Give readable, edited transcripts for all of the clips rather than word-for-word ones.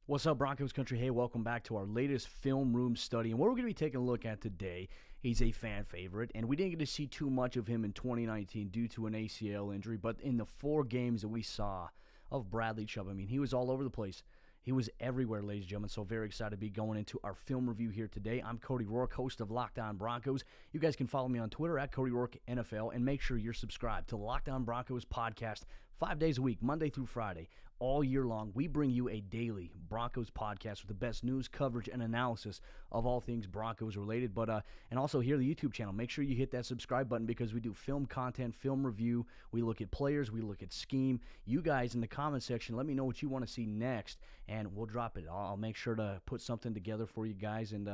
What's up, Broncos country? Hey, welcome back to our latest film room study. And what we're going to be taking a look at today, he's a fan favorite, and we didn't get to see too much of him in 2019 due to an ACL injury, but in the 4 games that we saw of Bradley Chubb, I mean, he was all over the place. He was everywhere, ladies and gentlemen, so very excited to be going into our film review here today. I'm Cody Rourke, host of Locked On Broncos. You guys can follow me on Twitter at Cody Rourke NFL, and make sure you're subscribed to Locked On Broncos podcast 5 days a week, Monday through Friday. All year long, we bring you a daily Broncos podcast with the best news, coverage, and analysis of all things Broncos related. And also here, the YouTube channel. Make sure you hit that subscribe button because we do film content, film review. We look at players. We look at scheme. You guys in the comment section, let me know what you want to see next, and we'll drop it. I'll make sure to put something together for you guys and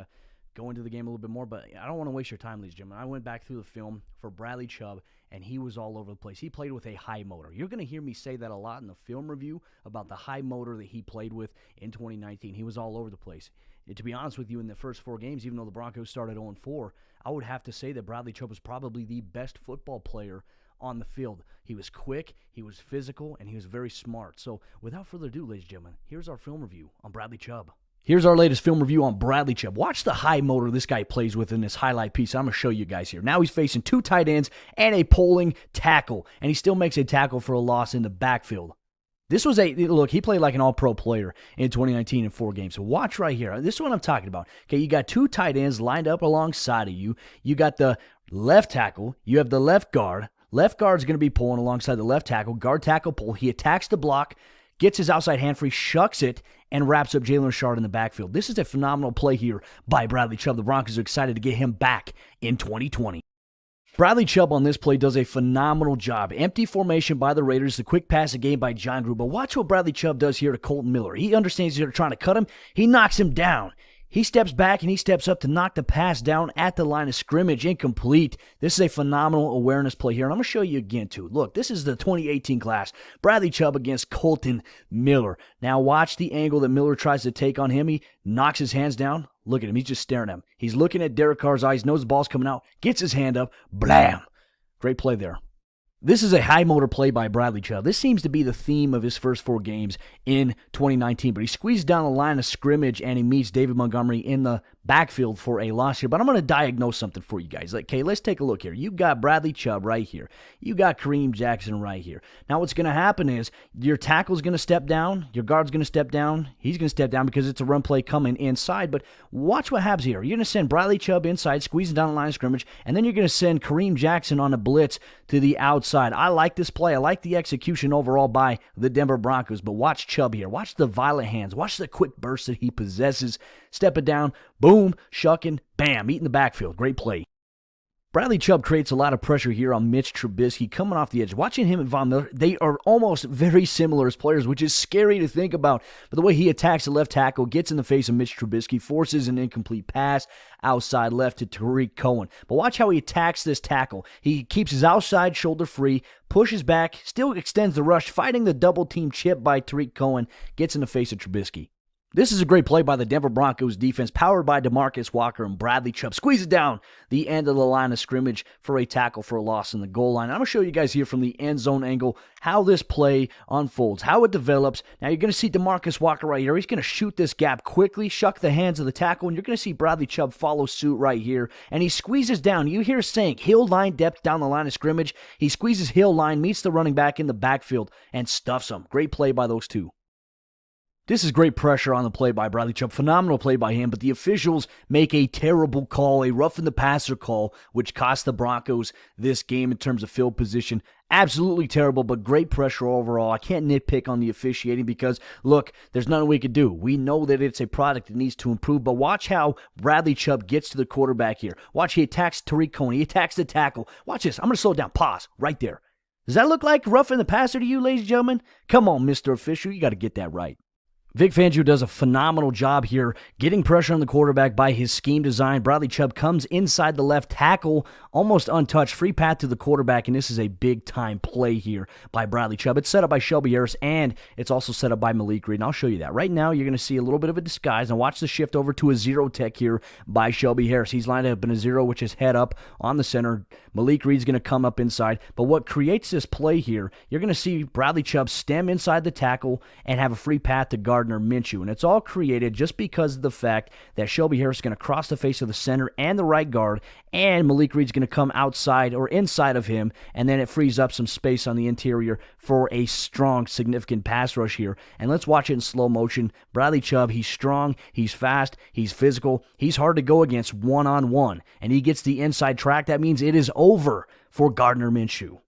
go into the game a little bit more, but I don't want to waste your time, ladies and gentlemen. I went back through the film for Bradley Chubb, and he was all over the place. He played with a high motor. You're going to hear me say that a lot in the film review about the high motor that he played with in 2019. He was all over the place. And to be honest with you, in the first 4 games, even though the Broncos started 0-4, I would have to say that Bradley Chubb was probably the best football player on the field. He was quick, he was physical, and he was very smart. So without further ado, ladies and gentlemen, here's our film review on Bradley Chubb. Here's our latest film review on Bradley Chubb. Watch the high motor this guy plays with in this highlight piece. I'm going to show you guys here. Now he's facing 2 tight ends and a pulling tackle, and he still makes a tackle for a loss in the backfield. This was look, he played like an all-pro player in 2019 in 4 games. So watch right here. This is what I'm talking about. Okay, you got 2 tight ends lined up alongside of you. You got the left tackle. You have the left guard. Left guard's going to be pulling alongside the left tackle. Guard tackle pull. He attacks the block, gets his outside hand free, shucks it, and wraps up Jalen Richard in the backfield. This is a phenomenal play here by Bradley Chubb. The Broncos are excited to get him back in 2020. Bradley Chubb on this play does a phenomenal job. Empty formation by the Raiders, the quick passing game by John Gruden. But watch what Bradley Chubb does here to Colton Miller. He understands they're trying to cut him. He knocks him down. He steps back and he steps up to knock the pass down at the line of scrimmage, incomplete. This is a phenomenal awareness play here, and I'm going to show you again, too. Look, this is the 2018 class. Bradley Chubb against Colton Miller. Now watch the angle that Miller tries to take on him. He knocks his hands down. Look at him. He's just staring at him. He's looking at Derek Carr's eyes, knows the ball's coming out, gets his hand up, blam. Great play there. This is a high motor play by Bradley Chubb. This seems to be the theme of his first 4 games in 2019. But he squeezes down the line of scrimmage and he meets David Montgomery in the backfield for a loss here. But I'm going to diagnose something for you guys. Okay, let's take a look here. You got Bradley Chubb right here. You got Kareem Jackson right here. Now what's going to happen is your tackle's going to step down. Your guard's going to step down. He's going to step down because it's a run play coming inside. But watch what happens here. You're going to send Bradley Chubb inside, squeezing down the line of scrimmage, and then you're going to send Kareem Jackson on a blitz to the outside. I like this play. I like the execution overall by the Denver Broncos. But watch Chubb here. Watch the violent hands. Watch the quick burst that he possesses. Stepping down, boom, shucking, bam, eating the backfield. Great play. Bradley Chubb creates a lot of pressure here on Mitch Trubisky coming off the edge. Watching him and Von Miller, they are almost very similar as players, which is scary to think about. But the way he attacks the left tackle, gets in the face of Mitch Trubisky, forces an incomplete pass outside left to Tariq Cohen. But watch how he attacks this tackle. He keeps his outside shoulder free, pushes back, still extends the rush, fighting the double-team chip by Tariq Cohen, gets in the face of Trubisky. This is a great play by the Denver Broncos defense, powered by DeMarcus Walker and Bradley Chubb. Squeeze it down the end of the line of scrimmage for a tackle for a loss in the goal line. I'm going to show you guys here from the end zone angle how this play unfolds, how it develops. Now you're going to see DeMarcus Walker right here. He's going to shoot this gap quickly, shuck the hands of the tackle, and you're going to see Bradley Chubb follow suit right here. And he squeezes down. You hear Sank, heel line depth down the line of scrimmage. He squeezes heel line, meets the running back in the backfield, and stuffs him. Great play by those two. This is great pressure on the play by Bradley Chubb. Phenomenal play by him, but the officials make a terrible call, a roughing-the-passer call, which cost the Broncos this game in terms of field position. Absolutely terrible, but great pressure overall. I can't nitpick on the officiating because, look, there's nothing we could do. We know that it's a product that needs to improve, but watch how Bradley Chubb gets to the quarterback here. Watch, he attacks Tariq Cohen. He attacks the tackle. Watch this. I'm going to slow it down. Pause. Right there. Does that look like roughing the passer to you, ladies and gentlemen? Come on, Mr. Official. You got to get that right. Vic Fangio does a phenomenal job here getting pressure on the quarterback by his scheme design. Bradley Chubb comes inside the left tackle, almost untouched, free path to the quarterback, and this is a big-time play here by Bradley Chubb. It's set up by Shelby Harris, and it's also set up by Malik Reed, and I'll show you that. Right now, you're going to see a little bit of a disguise, and watch the shift over to a zero tech here by Shelby Harris. He's lined up in a zero, which is head up on the center. Malik Reed's going to come up inside, but what creates this play here, you're going to see Bradley Chubb stem inside the tackle and have a free path to guard Gardner Minshew. And it's all created just because of the fact that Shelby Harris is going to cross the face of the center and the right guard, and Malik Reed's going to come outside or inside of him, and then it frees up some space on the interior for a strong, significant pass rush here. And let's watch it in slow motion. Bradley Chubb, he's strong, he's fast, he's physical, he's hard to go against one-on-one, and he gets the inside track. That means it is over for Gardner Minshew.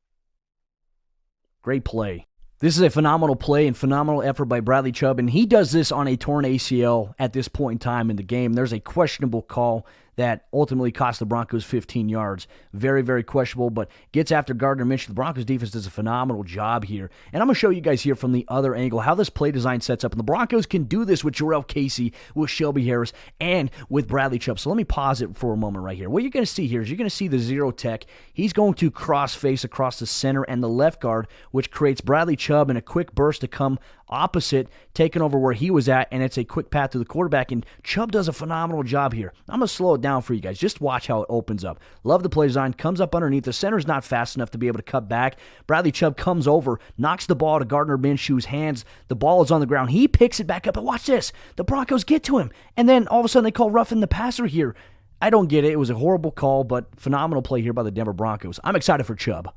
Great play. This is a phenomenal play and phenomenal effort by Bradley Chubb, and he does this on a torn ACL at this point in time in the game. There's a questionable call that ultimately cost the Broncos 15 yards. Very, very questionable, but gets after Gardner Minshew. The Broncos defense does a phenomenal job here. And I'm going to show you guys here from the other angle how this play design sets up. And the Broncos can do this with Jarrell Casey, with Shelby Harris, and with Bradley Chubb. So let me pause it for a moment right here. What you're going to see here is you're going to see the zero tech. He's going to cross face across the center and the left guard, which creates Bradley Chubb in a quick burst to come opposite, taking over where he was at, and it's a quick path to the quarterback, and Chubb does a phenomenal job here. I'm going to slow it down for you guys. Just watch how it opens up. Love the play design. Comes up underneath. The center's not fast enough to be able to cut back. Bradley Chubb comes over, knocks the ball to Gardner Minshew's hands. The ball is on the ground. He picks it back up, and watch this. The Broncos get to him, and then all of a sudden they call roughing the passer here. I don't get it. It was a horrible call, but phenomenal play here by the Denver Broncos. I'm excited for Chubb.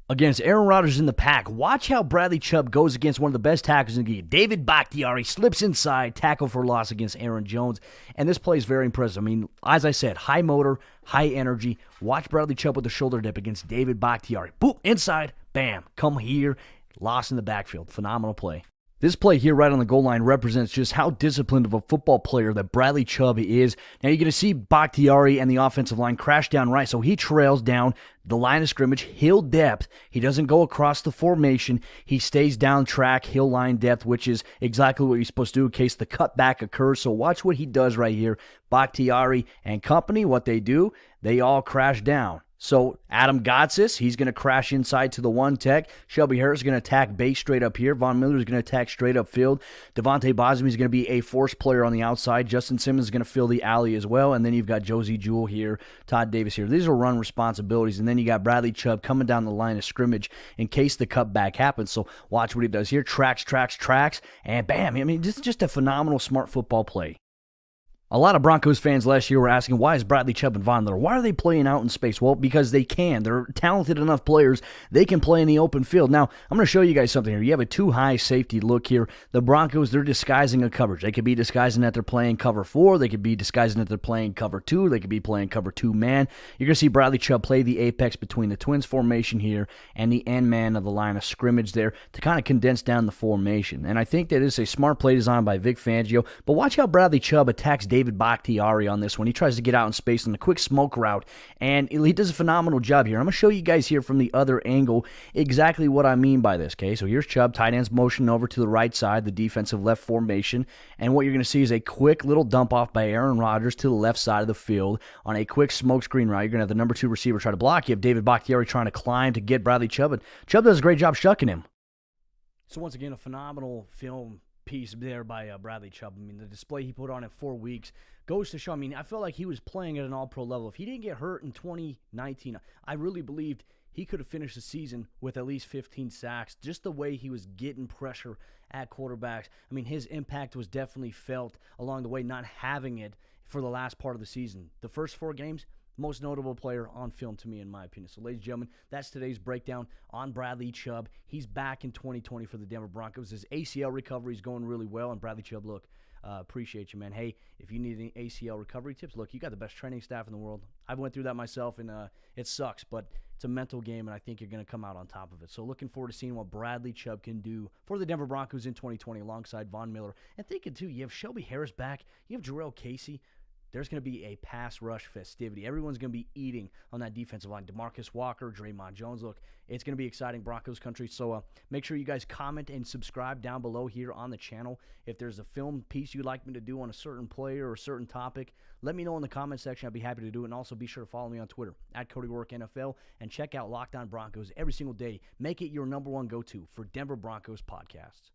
Against Aaron Rodgers in the pack, watch how Bradley Chubb goes against one of the best tackles in the league. David Bakhtiari slips inside, tackle for loss against Aaron Jones. And this play is very impressive. I mean, as I said, high motor, high energy. Watch Bradley Chubb with the shoulder dip against David Bakhtiari. Boop, inside, bam, come here, lost in the backfield. Phenomenal play. This play here right on the goal line represents just how disciplined of a football player that Bradley Chubb is. Now you're going to see Bakhtiari and the offensive line crash down right, so he trails down the line of scrimmage, hill depth. He doesn't go across the formation. He stays down track, hill line depth, which is exactly what you're supposed to do in case the cutback occurs. So watch what he does right here. Bakhtiari and company, what they do, they all crash down. So Adam Gotsis, he's going to crash inside to the one tech. Shelby Harris is going to attack base straight up here. Von Miller is going to attack straight up field. Devontae Bosby is going to be a force player on the outside. Justin Simmons is going to fill the alley as well. And then you've got Josie Jewell here, Todd Davis here. These are run responsibilities. And then you got Bradley Chubb coming down the line of scrimmage in case the cutback happens. So watch what he does here. Tracks, and bam. I mean, this is just a phenomenal, smart football play. A lot of Broncos fans last year were asking, why is Bradley Chubb and Von Miller? Why are they playing out in space? Well, because they can. They're talented enough players. They can play in the open field. Now, I'm going to show you guys something here. You have a too-high safety look here. The Broncos, they're disguising a coverage. They could be disguising that they're playing cover 4. They could be disguising that they're playing cover 2. They could be playing cover 2 man. You're going to see Bradley Chubb play the apex between the Twins formation here and the end man of the line of scrimmage there to kind of condense down the formation. And I think that is a smart play design by Vic Fangio. But watch how Bradley Chubb attacks David Bakhtiari on this one. He tries to get out in space on the quick smoke route, and he does a phenomenal job here. I'm going to show you guys here from the other angle exactly what I mean by this, okay? So here's Chubb, tight ends motion over to the right side, the defensive left formation, and what you're going to see is a quick little dump off by Aaron Rodgers to the left side of the field on a quick smoke screen route. You're going to have the number 2 receiver try to block. You have David Bakhtiari trying to climb to get Bradley Chubb, and Chubb does a great job shucking him. So once again, a phenomenal film piece there by Bradley Chubb. I mean, the display he put on in 4 weeks goes to show. I mean, I felt like he was playing at an all-pro level. If he didn't get hurt in 2019, I really believed he could have finished the season with at least 15 sacks. Just the way he was getting pressure at quarterbacks. I mean, his impact was definitely felt along the way, not having it for the last part of the season. The first 4 games, most notable player on film to me, in my opinion. So, ladies and gentlemen, that's today's breakdown on Bradley Chubb. He's back in 2020 for the Denver Broncos. His ACL recovery is going really well, and Bradley Chubb, look, appreciate you, man. Hey, if you need any ACL recovery tips, look, you got the best training staff in the world. I went through that myself, and it sucks, but it's a mental game, and I think you're going to come out on top of it. So looking forward to seeing what Bradley Chubb can do for the Denver Broncos in 2020 alongside Von Miller. And thinking, too, you have Shelby Harris back. You have Jarrell Casey. There's going to be a pass rush festivity. Everyone's going to be eating on that defensive line. DeMarcus Walker, Draymond Jones. Look, it's going to be exciting, Broncos country. So make sure you guys comment and subscribe down below here on the channel. If there's a film piece you'd like me to do on a certain player or a certain topic, let me know in the comment section. I'd be happy to do it. And also be sure to follow me on Twitter, @CodyRourkeNFL, and check out Locked On Broncos every single day. Make it your #1 go-to for Denver Broncos podcasts.